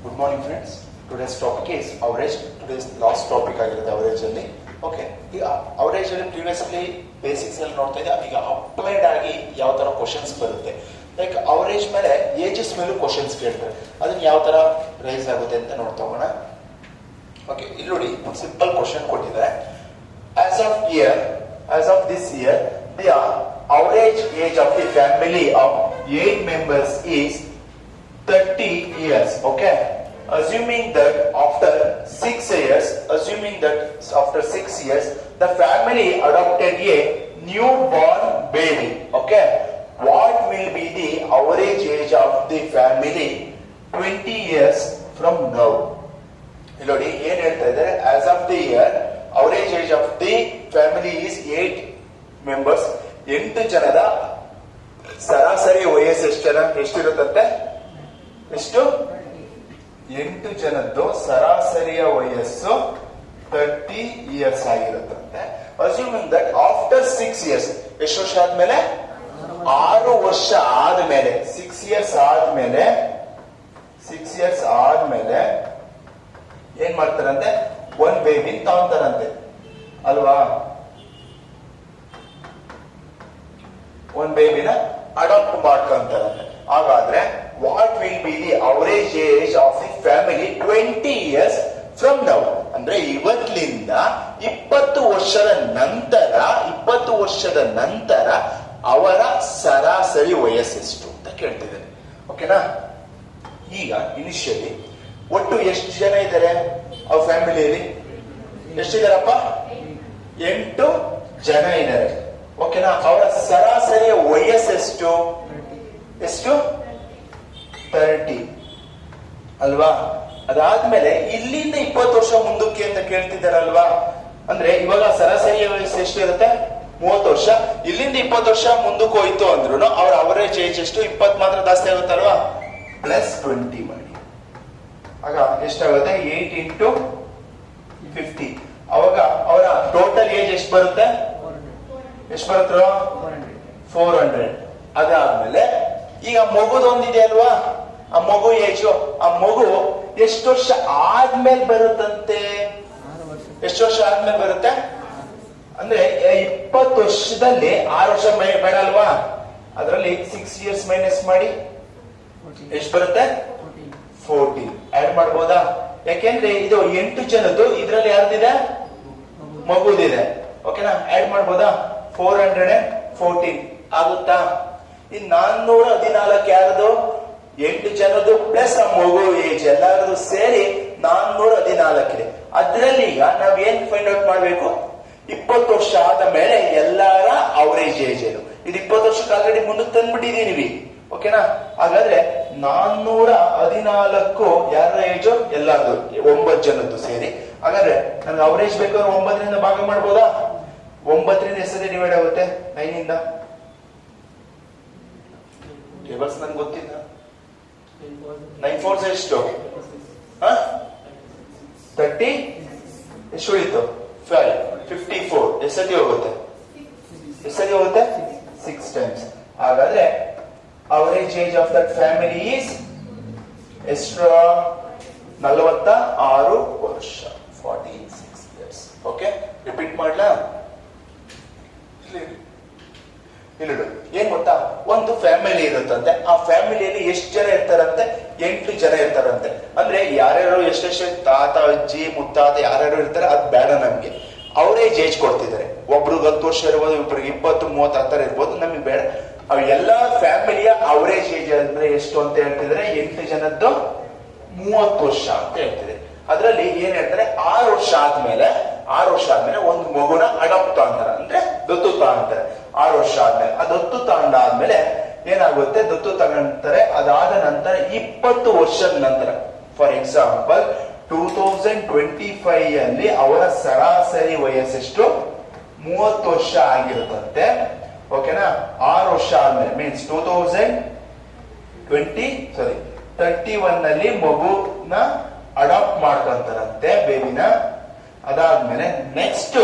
Good morning, friends. Today's topic is average. Today's last topic ಆಗಿರುತ್ತೆ average ಅಲ್ಲಿ. Okay, ಈಗ average ಅಲ್ಲಿ previously basics ಅಲ್ಲಿ ನೋಡ್ತಾ ಇದ್ದೆ. ಈಗ ಅಪ್ಲೈಡ್ ಆಗಿ ಯಾವ ತರ ಕ್ವಶನ್ಸ್ ಬರುತ್ತೆ, ಲೈಕ್ ಅವರೇಜ್ ಮೇಲೆ ಏಜಸ್ ಮೇಲೂ ಕ್ವಶನ್ಸ್ ಕೇಳ್ತಾರೆ. ಅದನ್ನ ಯಾವ ತರ ರೈಸ್ ಆಗುತ್ತೆ ಅಂತ ನೋಡ್ತಾ ಹೋಗೋಣ. ಓಕೆ, ಇಲ್ಲಿ ನೋಡಿ ಒಂದು ಸಿಂಪಲ್ ಕ್ವಶನ್ ಕೊಟ್ಟಿದ್ದಾರೆ. As of this year the average age of the family of 8 members is 30 years. Okay, assuming that after 6 years the family adopted a newborn baby. Okay, what will be the average age of the family 20 years from now? Ilodi ಏನು ಹೇಳ್ತಾ ಇದ್ದಾರೆ, as of the year average age of the family is 8 members. 8 ಜನದ ಸರಾಸರಿ ವಯಸ್ಸು ಎಷ್ಟಿರುತ್ತಂತೆ? ಎಷ್ಟು? 8 ಜನದ್ದು ಸರಾಸರಿಯ ವಯಸ್ಸು 30 years ಆಗಿರುತ್ತಂತೆ. ಅಸ್ಯೂಮಿಂಗ್ ದಟ್ ಆಫ್ಟರ್ 6 years, ಎಷ್ಟು ವರ್ಷ ಆದ್ಮೇಲೆ? 6 ವರ್ಷ ಆದ್ಮೇಲೆ, 6 years ಆದ್ಮೇಲೆ ಏನ್ ಮಾಡ್ತಾರಂತೆ? ಒಂದ್ ಬೇಬಿ ತಗೊಂತಾರಂತೆ ಅಲ್ವಾ? ಒಂದ್ ಬೇಬಿನ ಅಡಾಪ್ಟ್ ಮಾಡ್ಕೊಂತಾರಂತೆ. ಹಾಗಾದ್ರೆ what will be the average age of the family 20 years from now? ಅಂದ್ರೆ ಇವತ್ತಿನಿಂದ 20 ವರ್ಷದ ನಂತರ ಅವರ ಸರಾಸರಿ ವಯಸ್ಸೆಷ್ಟು ಅಂತ ಕೇಳ್ತಿದ್ದಾರೆ. ಓಕೆನಾ? ಈಗ ಇನಿಷಿಯಲಿ ಒಟ್ಟು ಎಷ್ಟು ಜನ ಇದ್ದಾರೆ ಅವ್ರ ಫ್ಯಾಮಿಲಿಯಲ್ಲಿ? ಎಷ್ಟಿದಾರಪ್ಪ? 8 ಜನ ಇದ್ದಾರೆ. ಓಕೆನಾ? ಅವರ ಸರಾಸರಿಯ ವಯಸ್ಸೆಷ್ಟು? ಎಷ್ಟು? 30 ಅಲ್ವಾ? ಅದಾದ್ಮೇಲೆ ಇಲ್ಲಿಂದ 20 ವರ್ಷ ಮುಂದಕ್ಕೆ ಅಂತ ಕೇಳ್ತಿದ್ದಾರಲ್ವಾ? ಅಂದ್ರೆ ಇವಾಗ ಸರಾಸರಿ ವಯಸ್ಸು ಎಷ್ಟು ಇರುತ್ತೆ? 30 ವರ್ಷ. ಇಲ್ಲಿಂದ 20 ವರ್ಷ ಮುಂದಕ್ಕೆ ಹೋಯ್ತು ಅಂದ್ರೂ ಅವ್ರ ಅವರೇಜ್ ಏಜ್ ಎಷ್ಟು? 20 ಮಾತ್ರ ಜಾಸ್ತಿ ಆಗುತ್ತಲ್ವಾ? ಪ್ಲಸ್ 20 ಮಾಡಿ. ಆಗ ಎಷ್ಟಾಗುತ್ತೆ? 8 into 50. ಅವಾಗ ಅವರ ಟೋಟಲ್ ಏಜ್ ಎಷ್ಟು ಬರುತ್ತೆ? ಎಷ್ಟು ಬರುತ್ತೋ? 400. ಅದಾದ್ಮೇಲೆ ಈಗ ಮಗುದೊಂದಿದೆ ಅಲ್ವಾ? ಆ ಮಗು ಏಜು, ಆ ಮಗು ಎಷ್ಟು ವರ್ಷ ಆದ್ಮೇಲೆ ಬರುತ್ತಂತೆ? ಎಷ್ಟು ವರ್ಷ ಆದ್ಮೇಲೆ ಬರುತ್ತೆ? ಅಂದ್ರೆ 20 ವರ್ಷದಲ್ಲಿ 6 ವರ್ಷ ಬೇಡ ಅಲ್ವಾ? ಅದರಲ್ಲಿ 6 years ಮೈನಸ್ ಮಾಡಿ ಎಷ್ಟು ಬರುತ್ತೆ? 14. ಆಡ್ ಮಾಡ್ಬೋದಾ? ಯಾಕೆಂದ್ರೆ ಇದು 8 ಜನದ್ದು, ಇದ್ರಲ್ಲಿ ಯಾರ್ದಿದೆ? ಮಗುದಿದೆ. ಓಕೆನಾ? ಆಡ್ ಮಾಡ್ಬೋದಾ? 414 ಆಗುತ್ತಾ? ಈ 414 ಯಾರದು? 8 ಜನದ್ದು ಪ್ಲಸ್ ಆ ಮಗು ಏಜ್ ಎಲ್ಲಾರದು ಸೇರಿ 414 ಇದೆ. ಅದ್ರಲ್ಲಿ ಈಗ ನಾವ್ ಏನ್ ಫೈಂಡ್ ಔಟ್ ಮಾಡ್ಬೇಕು? 20 ವರ್ಷ ಆದ ಮೇಲೆ ಎಲ್ಲಾರ ಅವರೇಜ್ ಏಜ್ ಏನು? ಇದು 20 ವರ್ಷಕ್ಕೆ ಆಲ್ರೆಡಿ ಮುಂದಕ್ಕೆ ತಂದ್ಬಿಟ್ಟಿದೀವಿ. ಓಕೆನಾ? ಹಾಗಾದ್ರೆ 414 ಯಾರ ಏಜು? ಎಲ್ಲಾರ್ದು 9 ಜನದ್ದು ಸೇರಿ. ಹಾಗಾದ್ರೆ ನನ್ಗೆ ಅವರೇಜ್ ಬೇಕಾದ್ರೆ 9ರಿಂದ ಭಾಗ ಮಾಡ್ಬೋದಾ? 9ರಿಂದ ಎಷ್ಟೇ ಡಿವೈಡ್ ಆಗುತ್ತೆ? 9ಇಂದ. ಟೇಬಲ್ಸ್ ನನ್ಗೆ ಗೊತ್ತಿಲ್ಲ. 9 4 ಎಷ್ಟು? 30. ಎಷ್ಟು ಉಳಿತು? 5. 54. ಎಷ್ಟತಿ ಹೋಗುತ್ತೆ? 6 times. ಹಾಗಾದ್ರೆ average age of that family is ಎಷ್ಟು? 46 ವರ್ಷ. 46 years. ಓಕೆ, ರಿಪೀಟ್ ಮಾಡ್ಲಾ? ಇಲ್ಲ, ಏನ್ ಗೊತ್ತಾ? ಒಂದು ಫ್ಯಾಮಿಲಿ ಇರುತ್ತಂತೆ. ಆ ಫ್ಯಾಮಿಲಿಯಲ್ಲಿ ಎಷ್ಟು ಜನ ಇರ್ತಾರಂತೆ? 8 ಜನ ಇರ್ತಾರಂತೆ. ಅಂದ್ರೆ ಯಾರ್ಯಾರು ಎಷ್ಟೆಷ್ಟು ತಾತ, ಅಜ್ಜಿ, ಮುತ್ತಾತ ಯಾರ್ಯಾರು ಇರ್ತಾರೆ ಅದ್ ಬೇಡ ನಮ್ಗೆ. ಅವರೇಜ್ ಏಜ್ ಕೊಡ್ತಿದ್ದಾರೆ. ಒಬ್ರಿಗೆ 10 ವರ್ಷ ಇರ್ಬೋದು, ಇಬ್ಬರಿಗೆ 20, 30 ಆ ತರ ಇರ್ಬೋದು. ನಮ್ಗೆ ಬೇಡ. ಅವ್ ಎಲ್ಲಾ ಫ್ಯಾಮಿಲಿಯ ಅವರೇಜ್ ಏಜ್ ಅಂದ್ರೆ ಎಷ್ಟು ಅಂತ ಹೇಳ್ತಿದ್ರೆ 8 ಜನದ್ದು 30 ವರ್ಷ ಅಂತ ಹೇಳ್ತಿದೆ. ಅದ್ರಲ್ಲಿ ಏನ್ ಹೇಳ್ತಾರೆ? 6 ವರ್ಷ ಆದ್ಮೇಲೆ ಒಂದು ಮಗುನ ಅಡಾಪ್ಟ್ ಅಂತಾರೆ, ಅಂದ್ರೆ ದತ್ತು ತಗೊಂತಾರೆ. 6 ವರ್ಷ ಆದ್ಮೇಲೆ ಆ ದತ್ತು ತಗೊಂಡಾದ್ಮೇಲೆ ಏನಾಗುತ್ತೆ? ದತ್ತು ತಗೊಂತಾರೆ. ಅದಾದ ನಂತರ 20 ವರ್ಷದ ನಂತರ, ಫಾರ್ ಎಕ್ಸಾಂಪಲ್ 2025 ಅಲ್ಲಿ ಅವರ ಸರಾಸರಿ ವಯಸ್ಸೆಷ್ಟು? 30 ವರ್ಷ ಆಗಿರುತ್ತಂತೆ. ಓಕೆನಾ? 6 ವರ್ಷ ಆದ್ಮೇಲೆ ಮೀನ್ಸ್ 2031 ನಲ್ಲಿ ಮಗುನ ಅಡಾಪ್ಟ್ ಮಾಡ್ಕೊಂತಾರಂತೆ, ಬೇಬಿನ. ಅದಾದ್ಮೇಲೆ ನೆಕ್ಸ್ಟ್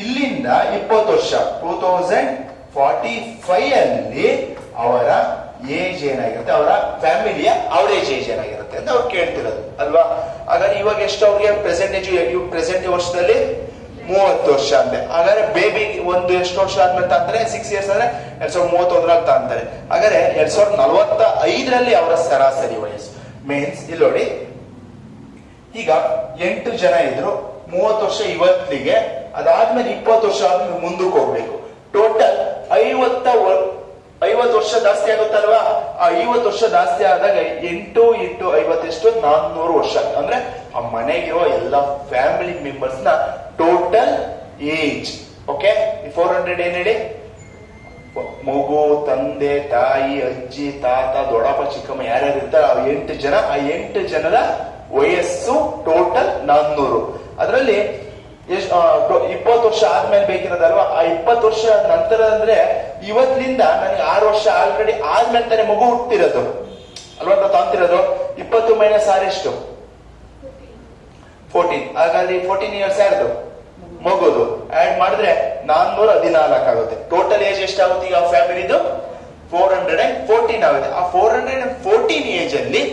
ಇಲ್ಲಿಂದ 20 ವರ್ಷ 2045 ಅಲ್ಲಿ ಅವರ ಏಜ್ ಏನಾಗಿರುತ್ತೆ, ಅವರ ಫ್ಯಾಮಿಲಿಯ ಅವರೇಜ್ ಏಜ್ ಏನಾಗಿರುತ್ತೆ ಅಂತ ಅವ್ರು ಕೇಳ್ತಿರೋದು ಅಲ್ವಾ. ಹಾಗಾದ್ರೆ ಇವಾಗ ಎಷ್ಟು ಅವ್ರಿಗೆ ಪ್ರೆಸೆಂಟ್ ವರ್ಷದಲ್ಲಿ 30 ವರ್ಷ ಅಂತೆ. ಹಾಗಾದ್ರೆ ಬೇಬಿ ಒಂದು ಎಷ್ಟು ವರ್ಷ ಆದ್ಮೇಲೆ ತಾಂತಾರೆ, 6 ಇಯರ್ಸ್ ಅಂದ್ರೆ 2031ರಲ್ಲಿ ತಾಂತಾರೆ. ಹಾಗಾದ್ರೆ 2045ರಲ್ಲಿ ಅವರ ಸರಾಸರಿ ವಯಸ್ಸು ಮೀನ್ಸ್ ಇಲ್ಲಿ ನೋಡಿ, ಈಗ 8 ಜನ ಇದ್ರು, 30 ವರ್ಷ ಇವತ್ತಿಗೆ, ಅದಾದ್ಮೇಲೆ 20 ವರ್ಷ ಆದ್ಮೇಲೆ ಮುಂದಕ್ಕೆ ಹೋಗ್ಬೇಕು. ಟೋಟಲ್ 50 ವರ್ಷ ಜಾಸ್ತಿ ಆಗುತ್ತಲ್ವಾ. ಆ 50 ವರ್ಷ ಜಾಸ್ತಿ ಆದಾಗ 8 × 50 ಎಷ್ಟು 400 ವರ್ಷ. ಅಂದ್ರೆ ಆ ಮನೆಗಿರುವ ಎಲ್ಲ ಫ್ಯಾಮಿಲಿ ಮೆಂಬರ್ಸ್ ನ ಟೋಟಲ್ ಏಜ್. ಓಕೆ, 400 ಏನ್ ಹೇಳಿ, ಮಗು, ತಂದೆ, ತಾಯಿ, ಅಜ್ಜಿ, ತಾತ, ದೊಡ್ಡಪ್ಪ, ಚಿಕ್ಕಮ್ಮ ಯಾರ್ಯಾರು ಇರ್ತಾರೆ ಆ 8 ಜನ, ಆ 8 ಜನರ ವಯಸ್ಸು ಟೋಟಲ್ 400. ಅದರಲ್ಲಿ 20 ವರ್ಷ ಆದ್ಮೇಲೆ ಬೇಕಿರೋದಲ್ವಾ. ಆ 20 ವರ್ಷ ನಂತರ ಅಂದ್ರೆ ಇವತ್ತಿನಿಂದ ನನಗೆ 6 ವರ್ಷ ಆಲ್ರೆಡಿ ಆದ್ಮೇಲೆ ತಾನೇ ಮಗು ಹುಟ್ಟಿರೋದು ಅಲ್ವಾ, ತಾಂತಿರೋದು. 20 - 6 ಎಷ್ಟು 14. ಹಾಗಾಗಿ 14 ಇಯರ್ಸ್ ಯಾರ್ದು, ಮಗುದು. ಆಡ್ ಮಾಡಿದ್ರೆ 414 ಆಗುತ್ತೆ. ಟೋಟಲ್ ಏಜ್ ಎಷ್ಟಾಗುತ್ತೆ ಈಗ ಫ್ಯಾಮಿಲಿದು 414 ಆಗುತ್ತೆ. ಆ 414 ಏಜ್ ಅಲ್ಲಿ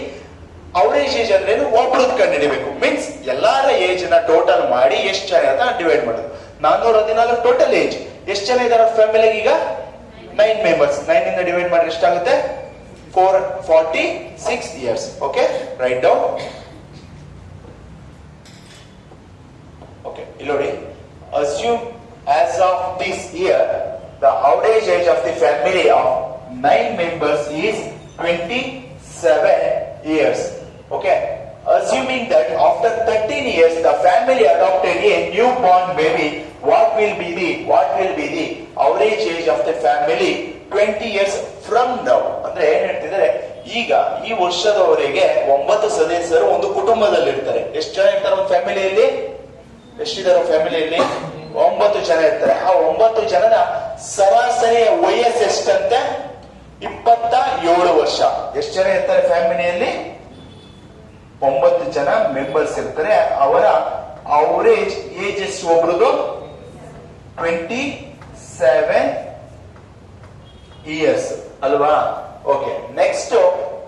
ಅವರೇಜ್ ಏಜ್ ಅಂದ್ರೆ ಒಬ್ರದ್ದು ಕಂಡುಹಿಡಿಬೇಕು. ಮೀನ್ಸ್ ಎಲ್ಲಾರ ಏಜ್ ನ ಟೋಟಲ್ ಮಾಡಿ ಎಷ್ಟು ಜನ ಅಂತ ಡಿವೈಡ್ ಮಾಡೋದು. 414 ಟೋಟಲ್ ಏಜ್. ಎಷ್ಟು ಜನ ಇದಾರೆ ಫ್ಯಾಮಿಲಿಗೆ ಈಗ 9 ಮೆಂಬರ್ಸ್. 9 ಇಂದ ಡಿವೈಡ್ ಮಾಡಿದ್ರೆ ಎಷ್ಟಾಗುತ್ತೆ 446 years. Okay, write down. Okay, ಇಲ್ಲಿ ನೋಡಿ, assume as of this year the average age of the family of 9 members is 27 years. Okay, assuming that after 13 years the family adopted a newborn baby, what will be the average age of the family 20 years from now? ಅಂದ್ರೆ ಏನ್ ಹೇಳ್ತಿದ್ದಾರೆ, ಈಗ ಈ ವರ್ಷದವರೆಗೆ 9 ಸದಸ್ಯರು ಒಂದು ಕುಟುಂಬದಲ್ಲಿ ಇರ್ತಾರೆ. ಎಷ್ಟು ಜನ ಇರ್ತಾರೆ ಒಂದು ಫ್ಯಾಮಿಲಿಯಲ್ಲಿ? ಎಷ್ಟಿದ್ದಾರೆ ಫ್ಯಾಮಿಲಿಯಲ್ಲಿ? 9 ಜನ ಇರ್ತಾರೆ. ಆ 9 ಜನದ ಸರಾಸರಿ ವಯಸ್ಸು ಎಷ್ಟಂತೆ 27 ವರ್ಷ. ಎಷ್ಟು ಜನ ಇರ್ತಾರೆ ಫ್ಯಾಮಿಲಿಯಲ್ಲಿ? 9 ಜನ ಮೆಂಬರ್ಸ್ ಇರ್ತಾರೆ. ಅವರ ಅವರೇಜ್ ಏಜ್ ಎಷ್ಟು ಒಬ್ರದು 27 ಇಯರ್ಸ್ ಅಲ್ವಾ. ಓಕೆ, ನೆಕ್ಸ್ಟ್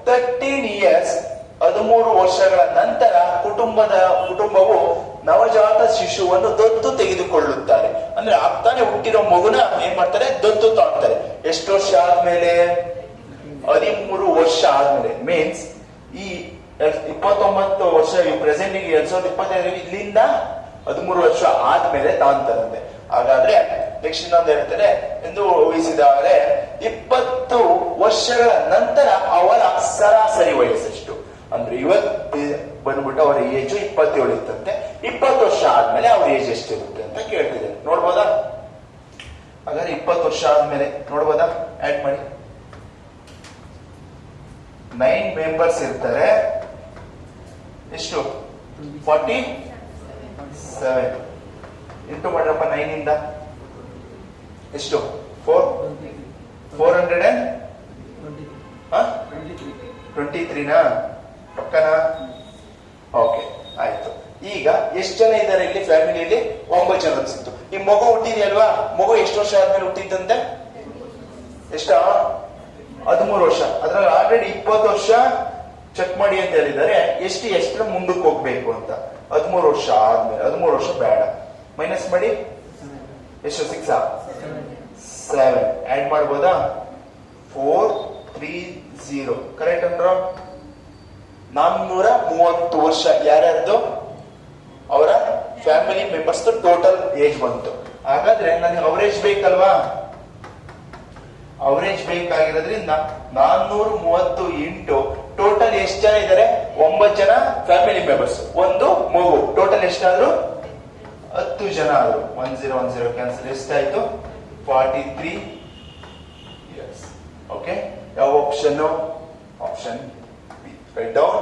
13 ಇಯರ್ಸ್ 13 ವರ್ಷಗಳ ನಂತರ ಕುಟುಂಬವು ನವಜಾತ ಶಿಶುವನ್ನು ದತ್ತು ತೆಗೆದುಕೊಳ್ಳುತ್ತಾರೆ. ಅಂದ್ರೆ ಆಗ್ತಾನೆ ಹುಟ್ಟಿರೋ ಮಗುನ ಏನ್ ಮಾಡ್ತಾರೆ, ದತ್ತು ತಾಳ್ತಾರೆ. ಎಷ್ಟು ವರ್ಷ ಆದ್ಮೇಲೆ? 13 ವರ್ಷ ಆದ್ಮೇಲೆ. ಮೀನ್ಸ್ ಈ 29 ವರ್ಷ ಪ್ರೆಸೆಂಟ್ 2025 ಇಲ್ಲಿಂದ 13 ವರ್ಷ ಆದ್ಮೇಲೆ ತಾಂತಾರಂತೆ. ಹಾಗಾದ್ರೆ ನೆಕ್ಸ್ಟ್ ಇನ್ನೊಂದು ಹೇಳ್ತಾರೆ, ಎಂದು ಊಹಿಸಿದರೆ 20 ವರ್ಷಗಳ ನಂತರ ಅವರ ಸರಾಸರಿ ವಯಸ್ಸೆಷ್ಟು? ಅಂದ್ರೆ ಇವತ್ತು ಬಂದ್ಬಿಟ್ಟು ಅವರ ಏಜ್ 27 ಇತ್ತಂತೆ. 20 ವರ್ಷ ಆದ್ಮೇಲೆ ಅವ್ರ ಏಜ್ ಎಷ್ಟಿರುತ್ತೆ ಅಂತ ಕೇಳ್ತಿದ್ದಾರೆ. ನೋಡ್ಬೋದಾ? ಹಾಗಾದ್ರೆ 20 ವರ್ಷ ಆದ್ಮೇಲೆ ನೋಡ್ಬೋದಾ? ಆಡ್ ಮಾಡಿ. 9 ಮೆಂಬರ್ಸ್ ಇರ್ತಾರೆ. ಎಷ್ಟು? 47 ಇಂಟು ಮಾಡ್ರಪ್ಪ 9 ಇಂದ ಎಷ್ಟು? 423 ಪಕ್ಕನಾ? ಓಕೆ, ಆಯ್ತು. ಈಗ ಎಷ್ಟು ಜನ ಇದ್ದಾರೆ ಇಲ್ಲಿ ಫ್ಯಾಮಿಲಿಯಲ್ಲಿ? 9 ಜನ ಸಿಕ್ತು. ಈ ಮಗು ಹುಟ್ಟಿದೆಯಲ್ವಾ, ಮಗು ಎಷ್ಟು ವರ್ಷ ಆದ್ಮೇಲೆ ಹುಟ್ಟಿದ್ದಂತೆ? ಎಷ್ಟ? 13 ವರ್ಷ. ಅದ್ರಲ್ಲಿ ಆಲ್ರೆಡಿ 20 ವರ್ಷ ಚೆಕ್ ಮಾಡಿ ಅಂತ ಹೇಳಿದ್ದಾರೆ. ಎಷ್ಟು ಮುಂದಕ್ಕೆ ಹೋಗ್ಬೇಕು ಅಂತ. 13 ವರ್ಷ ಆದ್ಮೇಲೆ 13 ವರ್ಷ ಬೇಡ, ಮೈನಸ್ ಮಾಡಿ. ಎಷ್ಟು? 6 7 ಆಡ್ ಮಾಡ್ಬೋದಾ? 430 ಕರೆಕ್ಟ್ ಅಂದ್ರ 430 ವರ್ಷ ಯಾರ್ಯಾರ್ದು? ಅವರ ಫ್ಯಾಮಿಲಿ ಮೆಂಬರ್ಸ್ ಟೋಟಲ್ ಏಜ್ ಬಂತು. ಹಾಗಾದ್ರೆ ನನಗೆ ಅವರೇಜ್ ಬೇಕಲ್ವಾ? ಅವರೇಜ್ ಬೇಕಾಗಿರೋದ್ರಿಂದ 430 ಇಂಟು ಟೋಟಲ್ ಎಷ್ಟು ಜನ ಇದ್ದಾರೆ? 9 ಜನ ಫ್ಯಾಮಿಲಿ ಮೆಂಬರ್ಸ್, ಒಂದು ಮಗು. ಟೋಟಲ್ ಎಷ್ಟಾದ್ರು? 10 ಜನ ಆದ್ರು. 1010 ಕ್ಯಾನ್ಸಲ್. ಎಷ್ಟಾಯ್ತು? 43 ಇಯರ್ಸ್. ಓಕೆ, ಯಾವ option? Option B. Write down.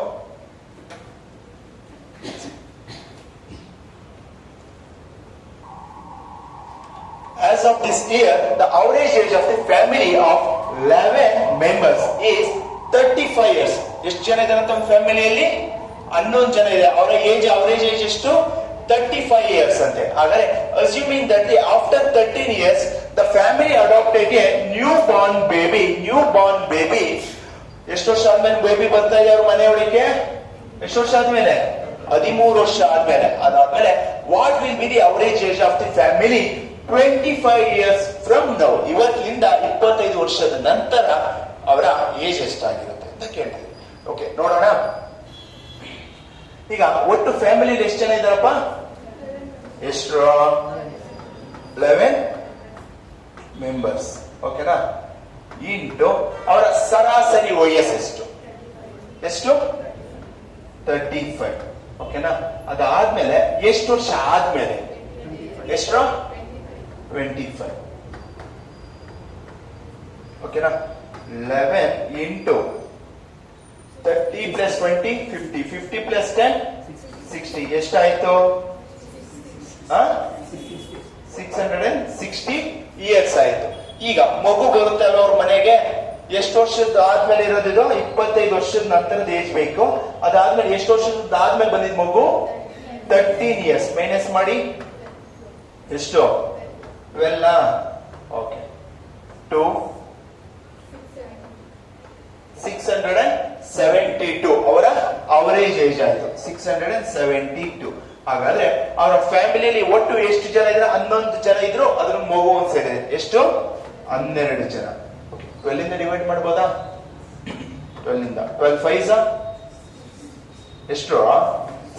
As of this year, the average age of the family of 11 members is 35 years. ಎಷ್ಟು ಜನ ಇದ್ದಾರೆ ತಮ್ಮ ಫ್ಯಾಮಿಲಿಯಲ್ಲಿ? 11 ಜನ ಇದೆ. ಅವರ ಏಜ್ ಅವರೇಜ್ ಏಜ್ ಎಷ್ಟು? 35 years ಅಂತೆ. ಹಾಗಾದ್ರೆ assuming that after 13 years the family adopted a newborn baby. ಎಷ್ಟು ವರ್ಷ ಆದ್ಮೇಲೆ ಬೇಬಿ ಬರ್ತಾ ಇದೆ ಅವ್ರ ಮನೆಯೊಳಗೆ? ಎಷ್ಟು ವರ್ಷ ಆದ್ಮೇಲೆ? 13 ವರ್ಷ ಆದ್ಮೇಲೆ. ಅದಾದ್ಮೇಲೆ what will be the average age of the family 25 years from now. ಇವತ್ತಿನಿಂದ 25 ವರ್ಷದ ನಂತರ ಅವರ ಏಜ್ ಎಷ್ಟಾಗಿರುತ್ತೆ ಅಂತ ಕೇಳ್ತೀವಿ. ಓಕೆ, ನೋಡೋಣ. ಈಗ ಒಟ್ಟು ಫ್ಯಾಮಿಲಿ ಎಷ್ಟು ಜನ ಇದ್ದಾರಪ್ಪ? ಎಷ್ಟು? 11 ಮೆಂಬರ್ಸ್. ಓಕೆನಾ? ಇಂಟು ಅವರ ಸರಾಸರಿ ವಯಸ್ಸೆಷ್ಟು? ಎಷ್ಟು? 35. ಓಕೆನಾ? ಅದಾದ್ಮೇಲೆ ಎಷ್ಟು ವರ್ಷ ಆದ್ಮೇಲೆ? ಎಷ್ಟು? 25. ಓಕೆನಾ? 11 ಇಂಟು 30 ಪ್ಲಸ್ 20 50. 50 ಪ್ಲಸ್ 10 60. ಎಷ್ಟಾಯ್ತು? 660 ಇಯರ್ಸ್ ಆಯ್ತು. ಈಗ ಮಗು ಬರುತ್ತೆ ಅಲ್ವ ಅವ್ರ ಮನೆಗೆ, ಎಷ್ಟು ವರ್ಷದ ಆದ್ಮೇಲೆ ಇರೋದಿದು? 25 ವರ್ಷದ ನಂತರದ ಏಜ್ ಬೇಕು. ಅದಾದ್ಮೇಲೆ ಎಷ್ಟು ವರ್ಷದ ಆದ್ಮೇಲೆ ಬಂದಿದ್ ಮಗು? 13 years. ಮೈನಸ್ ಮಾಡಿ ಎಷ್ಟು? 12. ಓಕೆ, 672 ಅವರ ಅವರೇಜ್ ಏಜ್ ಆಯ್ತು. 672. ಹಾಗಾದ್ರೆ ಅವರ ಫ್ಯಾಮಿಲಿಯಲ್ಲಿ ಒಟ್ಟು ಎಷ್ಟು ಜನ ಇದ್ರೆ? 11 ಜನ ಇದ್ರು. ಅದ್ರ ಮಗು ಒಂದು ಸೇರಿದೆ. ಎಷ್ಟು? 12 ಜನ. 12 ಇಂದ ಡಿವೈಡ್ ಮಾಡ್ಬೋದಾ? 12 ಇಂದ 12 5 ಎಷ್ಟು?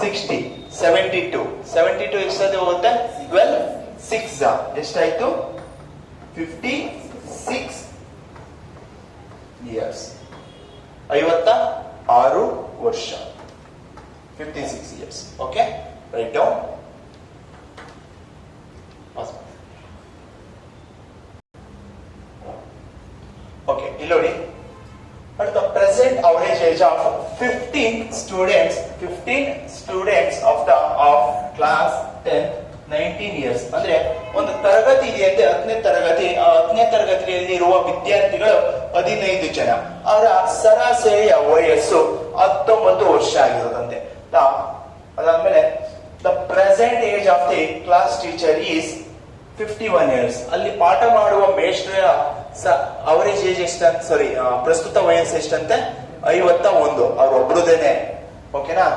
60. 72 ಎಷ್ಟಾದ ಹೋಗುತ್ತೆ? 12 6 ಎಷ್ಟಾಯ್ತು? 56 ಇಯರ್ಸ್. 56 ವರ್ಷ. 56 years. Okay, write down. Okay, ಇಲ್ಲಿ ನೋಡಿ. At the present average age of 15 students of class 10th 19 years. ಅಂದ್ರೆ ಒಂದು ತರಗತಿ ಇದೆಯಂತೆ, 10ನೇ ತರಗತಿ. ಆ 10ನೇ ತರಗತಿಯಲ್ಲಿ ಇರುವ ವಿದ್ಯಾರ್ಥಿಗಳು 15 ಜನ. ಅವರ ಸರಾಸರಿಯ ವಯಸ್ಸು 19 ವರ್ಷ ಆಗಿರೋದಂತೆ. ಅದಾದ್ಮೇಲೆ the present age of the class teacher is 51 years. ಅಲ್ಲಿ ಪಾಠ ಮಾಡುವ ಮೇಷ್ಟ್ರ ಅವರೇಜ್ ಏಜ್ ಎಷ್ಟಂತ? ಪ್ರಸ್ತುತ ವಯಸ್ಸು ಎಷ್ಟಂತೆ? 51. ಅವ್ರೊಬ್ರುದೇನೆ. ಓಕೆನಾ?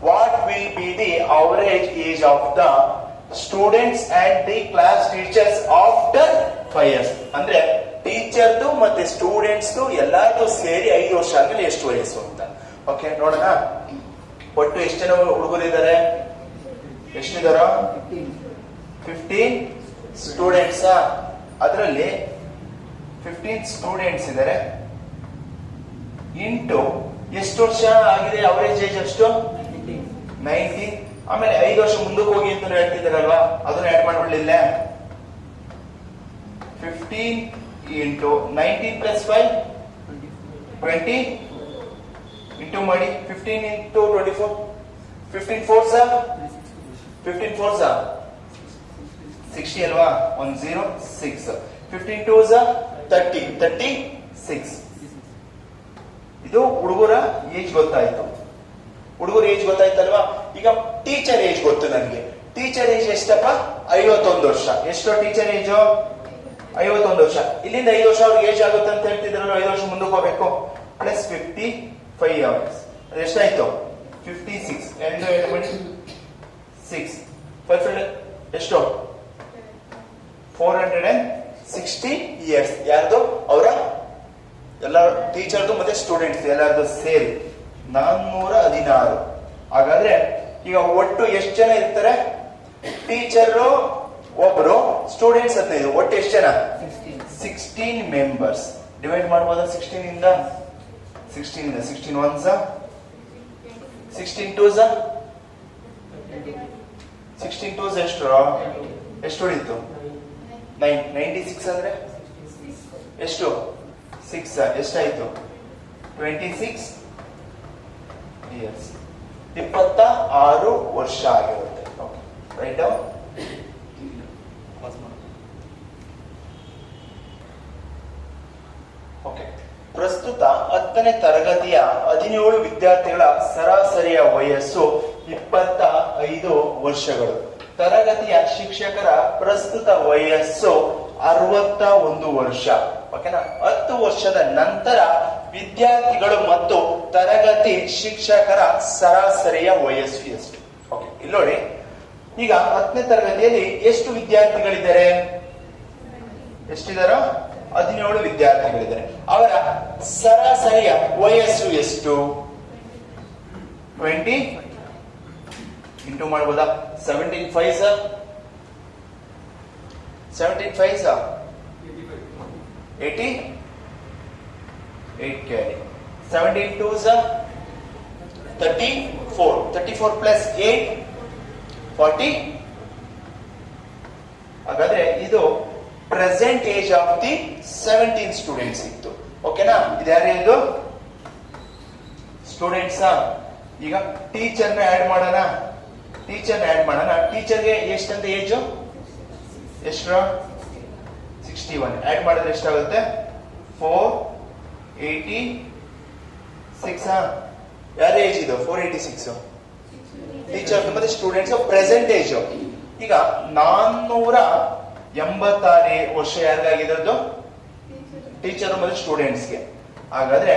What will be the average age of the students and the class teachers after 5 years. ಅಂದ್ರೆ ಟೀಚರ್ದು ಮತ್ತೆ ಸ್ಟೂಡೆಂಟ್ಸ್ ಎಲ್ಲಾರ್ದು ಸೇರಿ 5 ವರ್ಷ ಆದ್ಮೇಲೆ ಎಷ್ಟು ವಯಸ್ಸು ಅಂತ. ಓಕೆ, ನೋಡೋಣ. ಒಟ್ಟು ಎಷ್ಟು ಜನ ಹುಡುಗರಿದ್ದಾರೆ? ಎಷ್ಟಿದಾರ? 15 ಸ್ಟೂಡೆಂಟ್ಸ್. ಅದರಲ್ಲಿ 15 ಸ್ಟೂಡೆಂಟ್ಸ್ ಇದ್ದಾರೆ. ಇಂಟು ಎಷ್ಟು ವರ್ಷ ಆಗಿದೆ? ಅವರೇಜ್ ಏಜ್ ಎಷ್ಟು? 19. ಆಮೇಲೆ 5 ವರ್ಷ ಮುಂದಕ್ಕೆ ಹೋಗಿ ಅಂತ ಹೇಳ್ತಿದ್ದಾರಲ್ವಾ, ಅದನ್ನ ಆಡ್ ಮಾಡ್ಬಿಡ್ಲಿಲ್ಲ. 15 ಇಂಟು 19 ಪ್ಲಸ್ 5 20 ಇಂಟು ಮಾಡಿ 15 ಇಂಟು 24. 15 4s 60 ಅಲ್ವಾ? 106. 15 2s 30. 36. ಇದು ಹುಡುಗರ ಏಜ್ ಗೊತ್ತಾಯ್ತು. ಹುಡುಗರ ಏಜ್ ಗೊತ್ತಾಯ್ತಲ್ವಾ? ಈಗ ಟೀಚರ್ ಏಜ್ ಗೊತ್ತು ನನಗೆ. ಟೀಚರ್ ಏಜ್ ಎಷ್ಟಪ್ಪ? 51 ವರ್ಷ. ಎಷ್ಟು ಟೀಚರ್ ಏಜ್? 51 ವರ್ಷ. ಇಲ್ಲಿಂದ 5 ವರ್ಷ ಅವ್ರಿಗೆ ಏಜ್ ಆಗುತ್ತೆ ಅಂತ ಹೇಳ್ತಿದ್ರಲ್ಲ, 5 ವರ್ಷ ಮುಂದಕ್ಕೆ ಹೋಗ್ಬೇಕು. Plus 55 years. ಎಷ್ಟಾಯ್ತು? 56. 6 ಎಷ್ಟು? 460 years. ಯಾರ್ದು? ಅವರ ಎಲ್ಲ ಟೀಚರ್ದು ಮತ್ತೆ ಸ್ಟೂಡೆಂಟ್ಸ್ ಎಲ್ಲಾರ್ದು ಸೇರಿ 416. ಹಾಗಾದ್ರೆ ಈಗ ಒಟ್ಟು ಎಷ್ಟು ಜನ ಇರ್ತಾರೆ? ಟೀಚರ್ ಒಬ್ರು, ಸ್ಟೂಡೆಂಟ್ಸ್ 15. ಒಟ್ಟು ಎಷ್ಟು ಜನ? 16 ಮೆಂಬರ್ಸ್. ಡಿವೈಡ್ ಮಾಡ್ಬೋದಾ? 16 ಇಂದ 16 1s 16 2s 16 2s ಎಷ್ಟು ಹೊಡಿತು? 96 ಅಂದ್ರೆ ಎಷ್ಟು? 6 ಎಷ್ಟಾಯ್ತು? 26 years. 26 ವರ್ಷ ಆಗಿರುತ್ತೆ. ರೈಟ್. ಓಕೆ, ಪ್ರಸ್ತುತ 10ನೇ ತರಗತಿಯ 17 ವಿದ್ಯಾರ್ಥಿಗಳ ಸರಾಸರಿಯ ವಯಸ್ಸು 25 ವರ್ಷಗಳು. ತರಗತಿಯ ಶಿಕ್ಷಕರ ಪ್ರಸ್ತುತ ವಯಸ್ಸು 61 ವರ್ಷ. ಓಕೆನಾ? 10 ವರ್ಷದ ನಂತರ ವಿದ್ಯಾರ್ಥಿಗಳು ಮತ್ತು ತರಗತಿ ಶಿಕ್ಷಕರ ಸರಾಸರಿಯ ವಯಸ್ಸು ಎಷ್ಟು? ಓಕೆ, ಇಲ್ಲಿ ನೋಡಿ, ಈಗ 10ನೇ ತರಗತಿಯಲ್ಲಿ ಎಷ್ಟು ವಿದ್ಯಾರ್ಥಿಗಳಿದ್ದಾರೆ? ಎಷ್ಟಿದಾರೋ? 17 ವಿದ್ಯಾರ್ಥಿಗಳಿದ್ದಾರೆ. ಅವರ ಸರಾಸರಿಯ ವಯಸ್ಸು ಎಷ್ಟು? 20 ಇಂಟು ಮಾಡಬಹುದಾ? 17 5 80 8 carry 17 2s 34 plus 8 40. ಹಾಗಾದ್ರೆ ಇದು present age of the 17 students ಇತ್ತು. ಓಕೆನಾ? ಇದು ಯಾರು ಸ್ಟೂಡೆಂಟ್ಸ್? ಈಗ ಟೀಚರ್ನ ಆಡ್ ಮಾಡೋಣ. ಟೀಚರ್ಗೆ ಎಷ್ಟಂತ ಏಜ್? ಎಷ್ಟು? 61. ಆಡ್ ಮಾಡಿದ್ರೆ ಎಷ್ಟಾಗುತ್ತೆ? 486. ಯಾರ ಏಜ್ ಇದು? 486 ಟೀಚರ್ ಮತ್ತೆ ಸ್ಟೂಡೆಂಟ್ಸ್ ಪ್ರೆಸೆಂಟ್ ಏಜ್. ಈಗ 486 ವರ್ಷ ಯಾರಿಗಾಗಿದ್ದು? ಟೀಚರ್ ಮತ್ತೆ ಸ್ಟೂಡೆಂಟ್ಸ್ಗೆ. ಹಾಗಾದ್ರೆ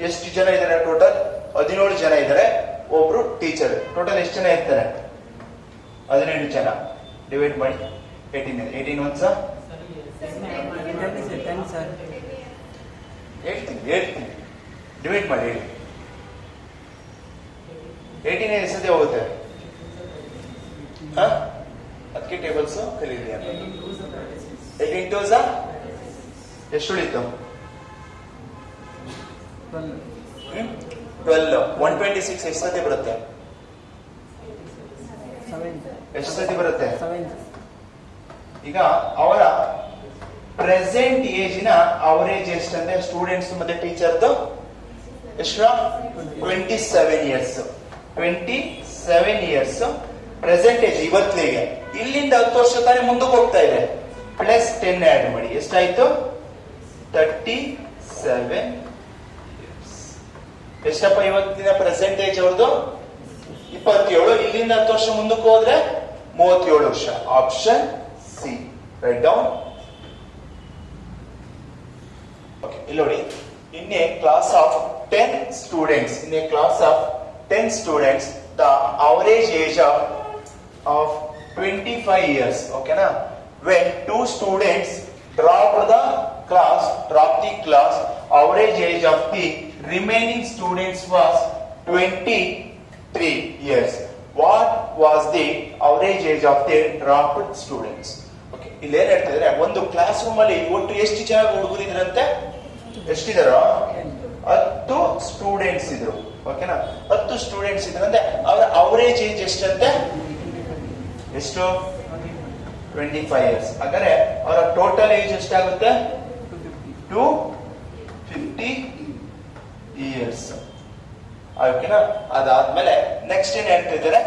ಎಷ್ಟು ಜನ ಇದ್ದಾರೆ ಟೋಟಲ್? 17 ಜನ ಇದ್ದಾರೆ, ಒಬ್ರು ಟೀಚರ್. ಟೋಟಲ್ ಎಷ್ಟು ಜನ ಇರ್ತಾರೆ? 18 ಜನ. ಡಿವೈಡ್ ಮಾಡಿ 18 ಒನ್ಸ ಹೇಳ್ತೀನಿ ಡಿವೈಡ್ ಮಾಡಿ ಹೇಳಿ. 18 ಎಷ್ಟೇ ಹೋಗುತ್ತೆ? ಅದಕ್ಕೆ ಟೇಬಲ್ಸ್ ಕಲೀಲಿ. 18 2s ಎಷ್ಟು ಉಳಿತು? 12. 126 ಎಷ್ಟು ಸತಿ ಬರುತ್ತೆ? ಎಷ್ಟು ಸತಿ ಬರುತ್ತೆ? ಈಗ ಅವರ ಪ್ರೆಸೆಂಟ್ ಏಜಿನ ಅವರೇಜ್ ಎಷ್ಟಂದ್ರೆ ಸ್ಟೂಡೆಂಟ್ಸ್ ಮತ್ತೆ ಟೀಚರ್ದು ಎಷ್ಟು? 27 ಇಯರ್ಸ್. 27 ಇಯರ್ಸ್ ಪ್ರೆಸೆಂಟ್ ಏಜ್ ಇವತ್ತಿಗೆ. ಇಲ್ಲಿಂದ 10 ವರ್ಷ ತಾನೇ ಮುಂದಕ್ಕೆ ಹೋಗ್ತಾ ಇದೆ. ಪ್ಲಸ್ 10 ಆಡ್ ಮಾಡಿ ಎಷ್ಟಾಯ್ತು? 37 ಇಯರ್ಸ್. ಎಷ್ಟಪ್ಪ ಇವತ್ತಿನ ಪ್ರೆಸೆಂಟ್ ಏಜ್ ಅವ್ರದ್ದು? 27. ಇಲ್ಲಿಂದ 10 ವರ್ಷ ಮುಂದಕ್ಕೆ ಹೋದ್ರೆ 37 ವರ್ಷ. Option C. Right down. Okay, ಇಲ್ಲಿ ನೋಡಿ, in a class of 10 students, the average age of 25 years. Okay na? When 2 students drop the class, average age of the remaining students was 23 years. What was the average age of the dropped students? Okay, ಇಲ್ಲಿ ಏನ್ ಹೇಳ್ತಿದ್ರೆ, ಒಂದು class room ಅಲ್ಲಿ ಒಟ್ಟು ಎಷ್ಟು ಜನ ಹುಡುಗರು ಇದ್ರಂತೆ? ಎಷ್ಟಿದಾರೋ? 10 ಸ್ಟೂಡೆಂಟ್ಸ್ ಇದ್ರು. ಓಕೆನಾ? 10 ಸ್ಟೂಡೆಂಟ್ಸ್ ಇದ್ರು ಅಂದ್ರೆ ಅವರ ಅವರೇಜ್ ಏಜ್ ಎಷ್ಟಂತೆ? ಎಷ್ಟು? 25 ಇಯರ್ಸ್. ಹಾಗಾದ್ರೆ ಅವರ ಟೋಟಲ್ ಏಜ್ ಎಷ್ಟಾಗುತ್ತೆ? 250 ಇಯರ್ಸ್. ಓಕೆನಾ? ಅದಾದ್ಮೇಲೆ ನೆಕ್ಸ್ಟ್ ಏನ್ ಹೇಳ್ತಿದ್ದಾರೆ,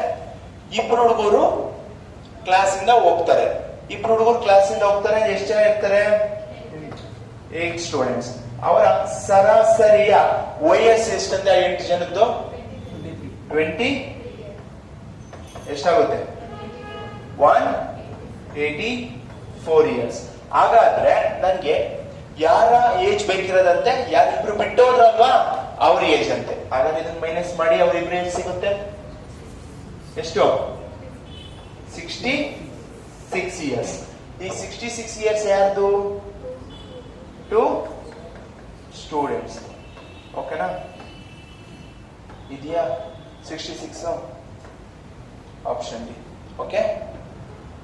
ಇಬ್ರು ಹುಡುಗರು ಕ್ಲಾಸ್ ಇಂದ ಹೋಗ್ತಾರೆ. ಎಷ್ಟು ಜನ ಇರ್ತಾರೆ? 8 ಸ್ಟೂಡೆಂಟ್ಸ್. ಅವರ ಸರಾಸರಿಯ ವಯಸ್ಸು ಎಷ್ಟಂತ? 8 ಜನದ್ದು 20 ಎಷ್ಟಾಗುತ್ತೆ? 184 ಇಯರ್ಸ್. ಹಾಗಾದ್ರೆ ನನ್ಗೆ ಯಾರ ಏಜ್ ಬೇಕಿರೋದಂತೆ? ಯಾರಿಬ್ರು ಬಿಟ್ಟೋದ್ರಲ್ವಾ ಅವ್ರ ಏಜ್ ಅಂತೆ. ಹಾಗಾದ್ರೆ ಇದನ್ನ ಮೈನಸ್ ಮಾಡಿ ಅವರಿಬ್ರು ಏಜ್ ಸಿಗುತ್ತೆ ಎಷ್ಟು? 66 ಇಯರ್ಸ್. ಈ 66 ಇಯರ್ಸ್ ಯಾರ್ದು? 2 ಸ್ಟೂಡೆಂಟ್ಸ್. ಓಕೆನಾ? ಇದೆಯಾ 66? Option D. Okay,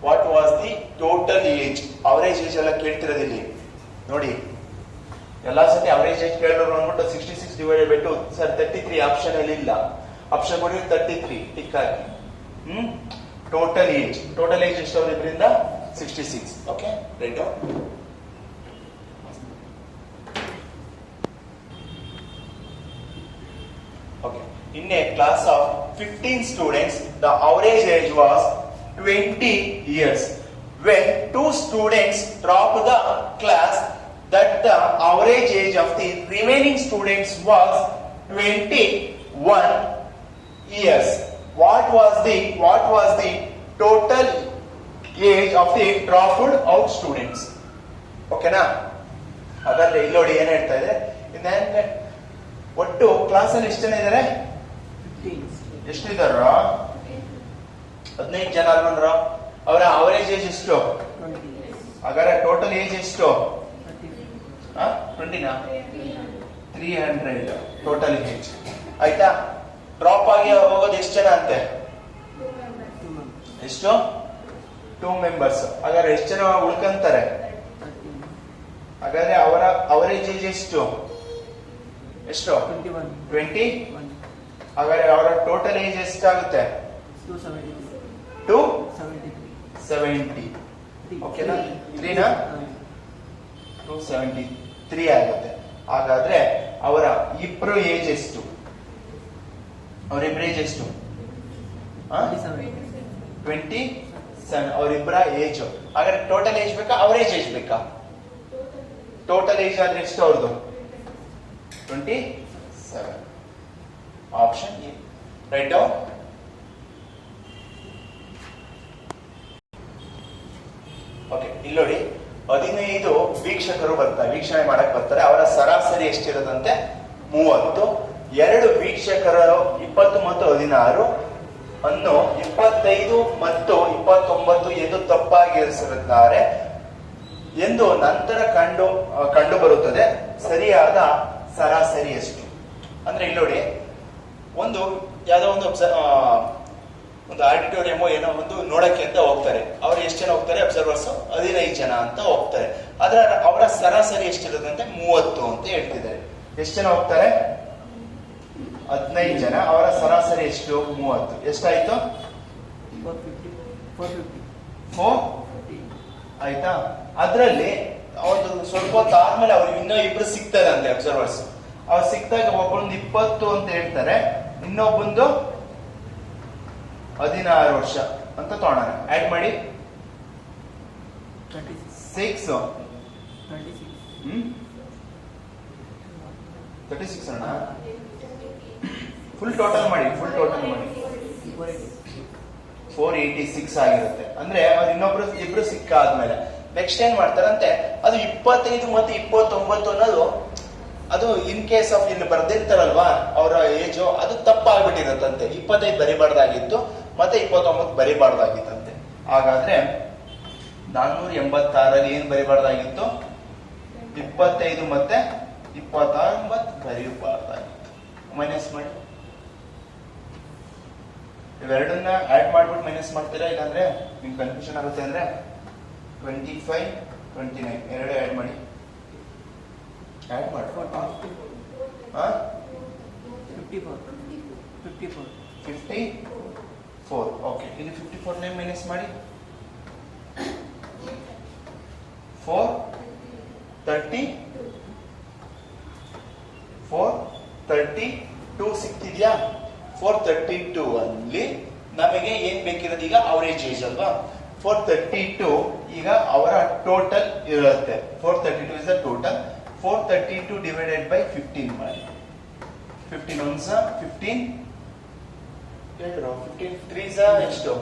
what was the total age? Average age ಎಲ್ಲ ಕೇಳ್ತಿರೋದಿಲ್ಲಿ ನೋಡಿ. ಎಲ್ಲಾ ಸತಿ ಅವರೇಜ್ ಏಜ್ ಕೇಳೋರು ಅಂದ್ಬಿಟ್ಟು 66 ಡಿವೈಡೆಡ್ ಬೈ 2 ಸರ್ 33 ಆಪ್ಷನ್ ಅಲ್ಲಿ ಇಲ್ಲ. ಆಪ್ಷನ್ ಕೊಡಿ 33 ಟಿಕ್ ಹಾಕಿ. ಟೋಟಲ್ ಏಜ್ ಎಷ್ಟು ಅವ್ರ ಇಬ್ಬರಿಂದ? 66. Okay, right. Okay. In a class of 15 students, the average age was 20 years. When 2 students drop the class, that the average age of the remaining students was 21 years. What was the total age of the dropped out students? ಓಕೆನಾ? ಹಾಗಾದ್ರೆ ಇಲ್ಲಿ ನೋಡಿ ಏನ್ ಹೇಳ್ತಾ ಇದೆ, ಒಟ್ಟು class ಅಲ್ಲಿ ಎಷ್ಟು ಜನ ಇದಾರೆ? ಎಷ್ಟಿದಾರ? 15 ಜನ ಅಲ್ವನ್ರ? ಅವರ ಅವರೇಜ್ ಏಜ್ ಎಷ್ಟು? ಹಾಗಾದ್ರೆ ಟೋಟಲ್ ಏಜ್ ಎಷ್ಟು? 20ನಾ? 300 ಟೋಟಲ್ ಏಜ್. ಆಯ್ತಾ? ಡ್ರಾಪ್ ಆಗಿ ಹೋಗೋದು ಎಷ್ಟು ಜನ ಅಂತೆ? ಎಷ್ಟು? 2 ಮೆಂಬರ್ಸ್. ಹಾಗಾದ್ರೆ ಎಷ್ಟು ಜನ ಉಳ್ಕಂತಾರೆ? ಹಾಗಾದ್ರೆ ಅವರ ಅವರೇಜ್ ಏಜ್ ಎಷ್ಟು? 20. ಹಾಗಾದ್ರೆ ಅವರ ಟೋಟಲ್ ಏಜ್ ಎಷ್ಟಾಗುತ್ತೆ? 270. ಓಕೆನಾ? 3ನಾ? 273 ಆಗುತ್ತೆ. ಹಾಗಾದ್ರೆ ಅವರ ಇಬ್ರು ಏಜ್ ಎಷ್ಟು? ಅವರಿಬ್ಬರ ಏಜ್ ಎಷ್ಟು? 27. ಅವರಿಬ್ಬರ ಏಜ್. ಹಾಗಾದ್ರೆ ಟೋಟಲ್ ಏಜ್ ಬೇಕಾ ಅವರೇಜ್ ಏಜ್ ಬೇಕಾ? ಟೋಟಲ್ ಏಜ್ ಆದ್ರೆ ಎಷ್ಟು ಅವ್ರದ್ದು? 27. Option A. Right down. Okay, ಇಲ್ಲಿ ನೋಡಿ 15 ವೀಕ್ಷಕರು ಬರ್ತಾರೆ, ವೀಕ್ಷಣೆ ಮಾಡಕ್ ಬರ್ತಾರೆ. ಅವರ ಸರಾಸರಿ ಎಷ್ಟಿರೋದಂತೆ? 30. 2 ವೀಕ್ಷಕರು 20 ಮತ್ತು 16 ಅನ್ನು 25 ಮತ್ತು 29 ಎಂದು ತಪ್ಪಾಗಿರಿಸಿರುತ್ತಾರೆ ಎಂದು ನಂತರ ಕಂಡು ಬರುತ್ತದೆ. ಸರಿಯಾದ ಸರಾಸರಿ ಎಷ್ಟು? ಅಂದ್ರೆ ಇಲ್ಲಿ ನೋಡಿ, ಯಾವ್ದೋ ಒಂದು ಆಡಿಟೋರಿಯಂ ಏನೋ ಒಂದು ನೋಡಕ್ಕೆ ಅಂತ ಹೋಗ್ತಾರೆ. ಅವ್ರು ಎಷ್ಟು ಜನ ಹೋಗ್ತಾರೆ? ಅಬ್ಸರ್ವರ್ಸ್ 15 ಜನ ಅಂತ ಹೋಗ್ತಾರೆ. ಆದ್ರೆ ಅವರ ಸರಾಸರಿ ಎಷ್ಟಿರೋದಂತೆ? 30 ಅಂತ ಹೇಳ್ತಿದ್ದಾರೆ. ಎಷ್ಟು ಜನ ಹೋಗ್ತಾರೆ? 15 ಜನ. ಅವರ ಸರಾಸರಿ ಎಷ್ಟು? 30. ಎಷ್ಟಾಯ್ತು? 450. ಆಯ್ತಾ? ಅದ್ರಲ್ಲಿ ಅವ್ರದ್ದು ಸ್ವಲ್ಪ ಹೊತ್ತು ಆದ್ಮೇಲೆ ಅವ್ರಿಗೆ ಇನ್ನೂ ಇಬ್ರು ಸಿಗ್ತಾರಂತೆ ಅಬ್ಸರ್ವರ್ಸ್. ಅವ್ರು ಸಿಕ್ತಾಗ ಒಬ್ಬೊಂದು 20 ಅಂತ ಹೇಳ್ತಾರೆ, ಇನ್ನೊಬ್ಬಂದು 16 ವರ್ಷ ಅಂತ ತಗೋಣ. ಆಡ್ ಮಾಡಿ. 36 ಅಣ್ಣ. ಫುಲ್ ಟೋಟಲ್ ಮಾಡಿ. 486 ಆಗಿರುತ್ತೆ. ಅಂದ್ರೆ ಅವ್ರು ಇಬ್ರು ಸಿಕ್ಕಾದ್ಮೇಲೆ ನೆಕ್ಸ್ಟ್ ಏನ್ ಮಾಡ್ತಾರಂತೆ, ಅದು 25 ಮತ್ತು 29 ಅನ್ನೋದು ಅದು ಇನ್ ಕೇಸ್ ಆಫ್ ಇಲ್ಲಿ ಬರ್ದಿರ್ತಾರಲ್ವಾ ಅವರ ಏಜು, ಅದು ತಪ್ಪಾಗ್ಬಿಟ್ಟಿರತ್ತಂತೆ. 25 ಬರಿಬಾರ್ದಾಗಿತ್ತು ಮತ್ತೆ 29 ಬರಿಬಾರ್ದಾಗಿತ್ತಂತೆ. ಹಾಗಾದ್ರೆ 486 ಏನ್ ಬರಿಬಾರ್ದಾಗಿತ್ತು? 25 ಮತ್ತೆ 29 ಬರೀಬಾರ್ದಾಗಿತ್ತು. ಮೈನಸ್ ಮಾಡಿ. ಇವೆರಡನ್ನ ಆಡ್ ಮಾಡ್ಬಿಟ್ಟು ಮೈನಸ್ ಮಾಡ್ತೀರಾ, ಇಲ್ಲಾಂದ್ರೆ ನಿಮ್ಗೆ ಕನ್ಫ್ಯೂಷನ್ ಆಗುತ್ತೆ. ಅಂದ್ರೆ 25, 29 ಎರಡು ಆಡ್ ಮಾಡಿ. ಆಡ್ ಮಾಡಿ. 54. ಓಕೆ, ಇಲ್ಲಿ 54 ಮೈನಸ್ ಮಾಡಿ. 432 ಸಿಕ್ತಿದ್ಯಾ? 432 ಅಲ್ಲಿ ನಮಗೆ ಏನ್ ಬೇಕಿರೋದು ಈಗ? ಅವರೇಜ್ ಏಜ್ ಅಲ್ವಾ? 432 ಈಗ ಅವರ ಟೋಟಲ್ ಇರುತ್ತೆ. 432 is the total. 432 divided by 15 ಮಾಡಿ. 15 1s 15, 15 3s ಎಷ್ಟು?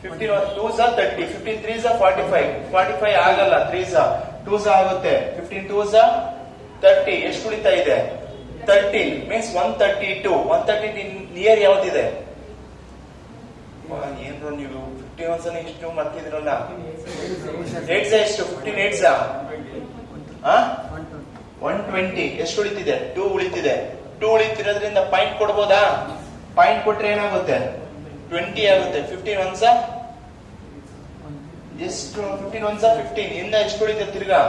15 2s 30, 15 3s 45. 45 ಆಗಲ್ಲ, 3s 2s ಆಗುತ್ತೆ. 15 2s 30. ಎಷ್ಟು ಉಳಿತಾ ಇದೆ? 13 ಮೀನ್ಸ್ 132. 132 ನಿಯರ್ ಯಾವ್ದಿದೆ? ಏನ್ರು ನೀವು 15 ಒಂದ್ಸಲ ಎಷ್ಟು ಮಾಡ್ತಿದ್ರಲ್ಲ? 8s ಎಷ್ಟು? 15 8s 120. ಎಷ್ಟು ಉಳಿತಿದೆ? 2 ಉಳಿತಿದೆ. 2 ಉಳಿತಿರೋದ್ರಿಂದ ಪಾಯಿಂಟ್ ಕೊಡ್ಬೋದಾ? ಪಾಯಿಂಟ್ ಕೊಟ್ರೆ ಏನಾಗುತ್ತೆ? 20 ಆಗುತ್ತೆ. 15 1s ಎಷ್ಟು? 15 1s 15. ಇಂದ ಎಷ್ಟು ಉಳಿತದೆ ತಿರ್ಗಾ?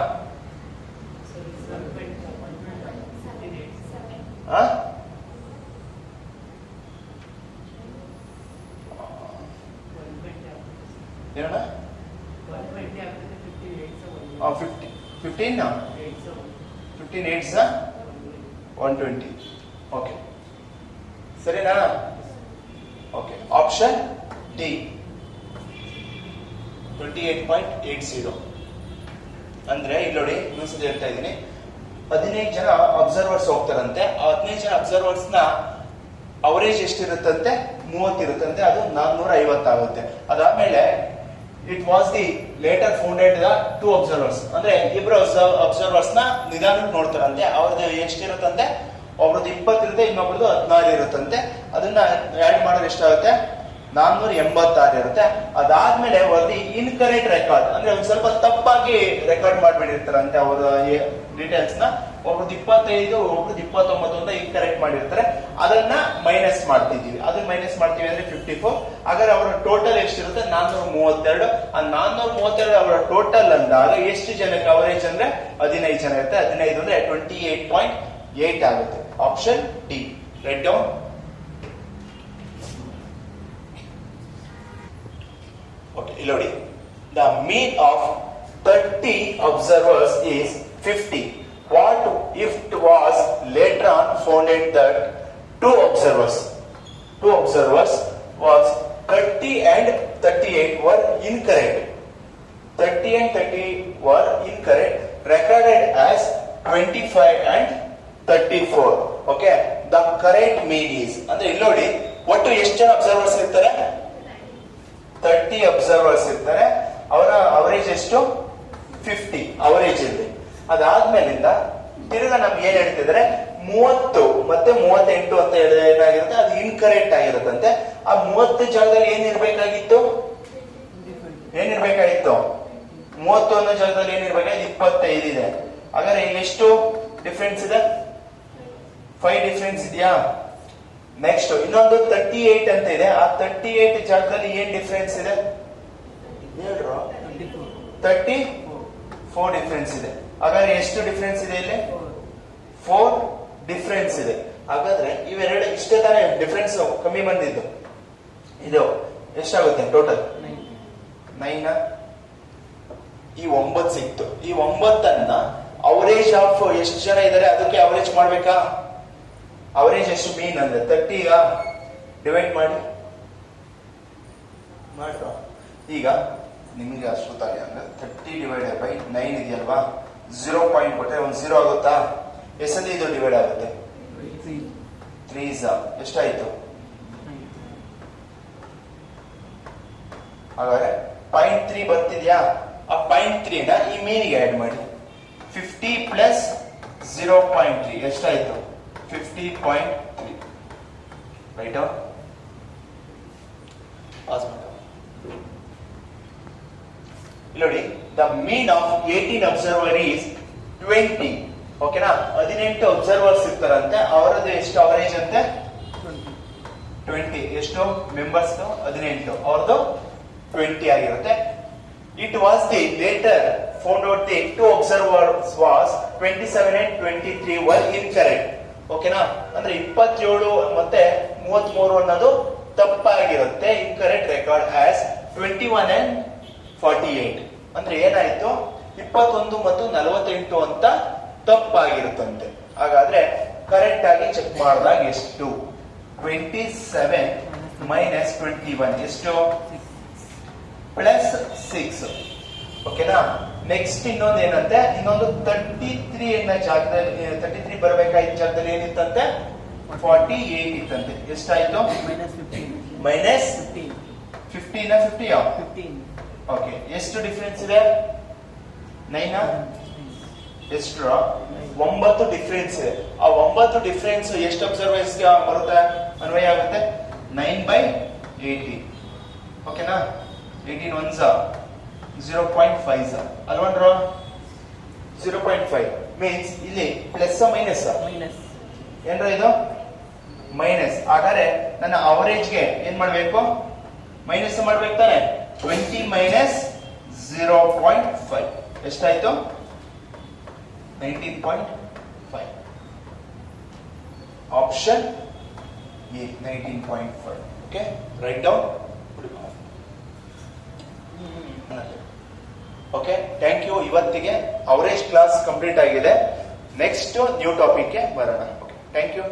ಏನಣ್ಣ? 15 8s 120. ಓಕೆ, ಸರಿನಾ? Okay, option D 28.80. ಅಂದ್ರೆ ಇಲ್ಲಿ ನೋಡಿ, ಇನ್ನೊಂದ್ಸತಿ ಹೇಳ್ತಾ ಇದ್ದೀನಿ. 15 ಜನ ಅಬ್ಸರ್ವರ್ಸ್ ಹೋಗ್ತಾರಂತೆ. ಆ 15 ಜನ ಅಬ್ಸರ್ವರ್ಸ್ ನ ಅವರೇಜ್ ಎಷ್ಟಿರುತ್ತಂತೆ? 30 ಇರುತ್ತಂತೆ. ಅದು 450 ಆಗುತ್ತೆ. ಅದಾದ್ಮೇಲೆ it was the later founded the two observers. ಅಂದ್ರೆ ಇಬ್ರು ಅಬ್ಸರ್ವರ್ಸ್ ನ ನಿಧಾನಕ್ಕೆ ನೋಡ್ತಾರಂತೆ. ಅವ್ರದ್ದು ಎಷ್ಟಿರುತ್ತಂತೆ, ಒಬ್ರದ್ದು 20 ಇರುತ್ತೆ, ಇನ್ನೊಬ್ರದ್ದು 16 ಇರುತ್ತಂತೆ. ಅದನ್ನ ಆಡ್ ಮಾಡಿದ್ರೆ ಎಷ್ಟಾಗುತ್ತೆ, 486 ಇರುತ್ತೆ. ಅದಾದ್ಮೇಲೆ ವರದಿ ಇನ್ಕರೆಕ್ಟ್ ರೆಕಾರ್ಡ್, ಅಂದ್ರೆ ಒಂದ್ ಸ್ವಲ್ಪ ತಪ್ಪಾಗಿ ರೆಕಾರ್ಡ್ ಮಾಡ್ಬಿಟ್ಟಿರ್ತಾರಂತೆ ಅವರ ಡೀಟೇಲ್ಸ್ ನ. ಒಬ್ರದ್ದು 25, ಒಬ್ರದ್ದು 29 ಅಂತ ಇನ್ಕರೆಕ್ಟ್ ಮಾಡಿರ್ತಾರೆ. ಅದನ್ನ ಮೈನಸ್ ಮಾಡ್ತಿದೀವಿ. ಅದನ್ನ ಮೈನಸ್ ಮಾಡ್ತೀವಿ ಅಂದ್ರೆ 54. ಹಾಗಾದ್ರೆ ಅವರ ಟೋಟಲ್ ಎಷ್ಟಿರುತ್ತೆ, 432. ಆ 432 ಅವರ ಟೋಟಲ್ ಅಂದಾಗ ಎಷ್ಟು ಜನಕ್ಕೆ ಅವರೇಜ್ ಅಂದ್ರೆ 15 ಜನ ಇರುತ್ತೆ. 15 ಅಂದ್ರೆ 28.8 ಆಗುತ್ತೆ. Option D. Write down. Okay, Ilodi. The mean of 30 observers is 50. What if it was later on found that two observers was 30 and 38 were incorrect. 30 and 30 were incorrect, recorded as 25 and 34. Okay, the correct mean is, ಅಂದ್ರೆ ಇಲ್ಲೋಡಿ ಒಟ್ಟು ಎಷ್ಟು ಜನ observers ಇರ್ತಾರೆ, 30 observers ಇರ್ತಾರೆ. ಅವರ average ಎಷ್ಟು, 50 average ಇದೆ. ಅದಾದ್ಮೇಲಿಂದ ತಿರ್ಗಾ ನಮ್ಗೆ ಏನ್ ಹೇಳ್ತಿದ್ರೆ 30 ಮತ್ತೆ 38 ಅಂತ ಹೇಳಿದ್ರೆ ಏನಾಗಿರುತ್ತೆ, ಅದು ಇನ್ಕರೆಕ್ಟ್ ಆಗಿರುತ್ತಂತೆ. ಆ 30 ಜಾಗದಲ್ಲಿ ಏನಿರ್ಬೇಕಾಗಿತ್ತು 30 ಅನ್ನೋ ಜಾಗದಲ್ಲಿ ಏನಿರ್ಬೇಕಾಗಿತ್ತು 25 ಇದೆ. ಹಾಗಾದ್ರೆ ಎಷ್ಟು ಡಿಫ್ರೆನ್ಸ್ ಇದೆ, 5 ಡಿಫ್ರೆನ್ಸ್ ಇದೆಯಾ. ನೆಕ್ಸ್ಟ್ ಇನ್ನೊಂದು 38 ಅಂತ ಇದೆ. ಆ 38 ಜಾಗದಲ್ಲಿ ಏನ್ ಡಿಫ್ರೆನ್ಸ್ ಇದೆ, 34 ಡಿಫ್ರೆನ್ಸ್ ಇದೆ. ಹಾಗಾದ್ರೆ ಎಷ್ಟು ಡಿಫ್ರೆನ್ಸ್ ಇದೆ ಇಲ್ಲಿ, 4 ಡಿಫ್ರೆನ್ಸ್ ಇದೆ. ಹಾಗಾದ್ರೆ ಇವೆರಡು ಇಷ್ಟೇ ತಾನೇ ಡಿಫ್ರೆನ್ಸ್ ಕಮ್ಮಿ ಬಂದಿದ್ದು. ಇದು ಎಷ್ಟಾಗುತ್ತೆ ಟೋಟಲ್, 9. ಈ 9 ಸಿಕ್ತು. ಈ 9ಅನ್ನ ಅವರೇಜ್ ಆಫ್ ಎಷ್ಟು ಜನ ಇದ್ದಾರೆ ಅದಕ್ಕೆ ಅವರೇಜ್ ಮಾಡ್ಬೇಕಾ. ಅವರೇಜ್ ಎಷ್ಟು, ಮೀನ್ ಅಂದ್ರೆ 30 ಡಿವೈಡ್ ಮಾಡಿ ಮಾಡ್ರ. ಈಗ ನಿಮ್ಗೆ ಅಷ್ಟು ತಾನೆ ಅಂದ್ರೆ 30 ಡಿವೈಡೆಡ್ ಬೈ 9 ಇದೆಯಲ್ವಾ, 0 ಪಾಯಿಂಟ್ ಕೊಟ್ಟರೆ ಒಂದು 0 ಆಗುತ್ತಾ. ಎಷ್ಟಲ್ಲಿ ಇದು ಡಿವೈಡ್ ಆಗುತ್ತೆ, 3 ಎಷ್ಟಾಯ್ತು. ಹಾಗಾದ್ರೆ 0.3 ಬರ್ತಿದ್ಯಾ. ಆ 0.3 ನ ಈ ಮೀನಿಗೆ ಆಡ್ ಮಾಡಿ. 50 ಪ್ಲಸ್ 0.3 ಎಷ್ಟಾಯ್ತು, 50.3. ರೈಟ್. ಪಾಸ್ ಮಾಡಿ. ನೋಡಿ, the mean of 18 observer is 20. ಓಕೆನಾ, 18 ಅಬ್ಸರ್ವರ್ಸ್ ಇರ್ತಾರಂತೆ. ಅವರದ್ದು ಎಷ್ಟು ಅವರೇಜ್ ಅಂತೆ, 20. ಎಷ್ಟು ಮೆಂಬರ್ಸ್, 18. ಅವ್ರದ್ದು 20 ಆಗಿರುತ್ತೆ. It was the later found out the two observers was 27 and 23 were incorrect. ಓಕೆನಾ, ಅಂದ್ರೆ 27 ಮತ್ತೆ 33 ಅನ್ನೋದು ತಪ್ಪಾಗಿರುತ್ತೆ. Incorrect record as 21 and 48. ಅಂದ್ರೆ ಏನಾಯ್ತು, 21 ಮತ್ತು 48 ಅಂತ ತಪ್ಪಾಗಿರುತ್ತಂತೆ. ಹಾಗಾದ್ರೆ ಕರೆಕ್ಟ್ ಆಗಿ ಚೆಕ್ ಮಾಡಿದಾಗ ಎಷ್ಟು, 27 ಮೈನಸ್ 21 ಎಷ್ಟು, ಪ್ಲಸ್ 6. ಓಕೆನಾ. ನೆಕ್ಸ್ಟ್ ಇನ್ನೊಂದು ಏನಂತೆ, ಇನ್ನೊಂದು 33 ಎನ್ನ ಜಾಗದಲ್ಲಿ 33 ಬರಬೇಕಾದ ಜಾಗದಲ್ಲಿ ಏನಿತ್ತಂತೆ, 48 ಇತ್ತಂತೆ. ಎಷ್ಟಾಯ್ತು, ಮೈನಸ್ 15 ಓಕೆ. ಎಷ್ಟು ಡಿಫ್ರೆನ್ಸ್ ಇದೆ, 9. ಎಷ್ಟು, 9 ಡಿಫ್ರೆನ್ಸ್ ಇದೆ. ಆ 9 ಡಿಫ್ರೆನ್ಸ್ ಎಷ್ಟು ಅಬ್ಸರ್ವರ್ಸ್ ಬರುತ್ತೆ, ಅನ್ವಯ ಆಗುತ್ತೆ, 9/80. ಓಕೆನಾ. 18 1s 0.5 ಅಲ್ವನ್ರ. 0.5 ಮೀನ್ಸ್ ಇಲ್ಲಿ ಪ್ಲಸ್ ಮೈನಸ್ ಏನ್ರ, ಇದು ಮೈನಸ್. ಹಾಗಾದ್ರೆ ನನ್ನ ಅವರೇಜ್ಗೆ ಏನ್ ಮಾಡ್ಬೇಕು, ಮೈನಸ್ ಮಾಡ್ಬೇಕು ತಾನೆ. 20 ಮೈನಸ್ 0.5 ಎಷ್ಟಾಯ್ತು, 19.5. Option A 19.5. Okay, write down. Okay, thank you. ಇವತ್ತಿಗೆ ಅವರೇಜ್ ಕ್ಲಾಸ್ ಕಂಪ್ಲೀಟ್ ಆಗಿದೆ. ನೆಕ್ಸ್ಟ್ ನ್ಯೂ ಟಾಪಿಕ್ಗೆ ಬರೋಣ. Okay, thank you.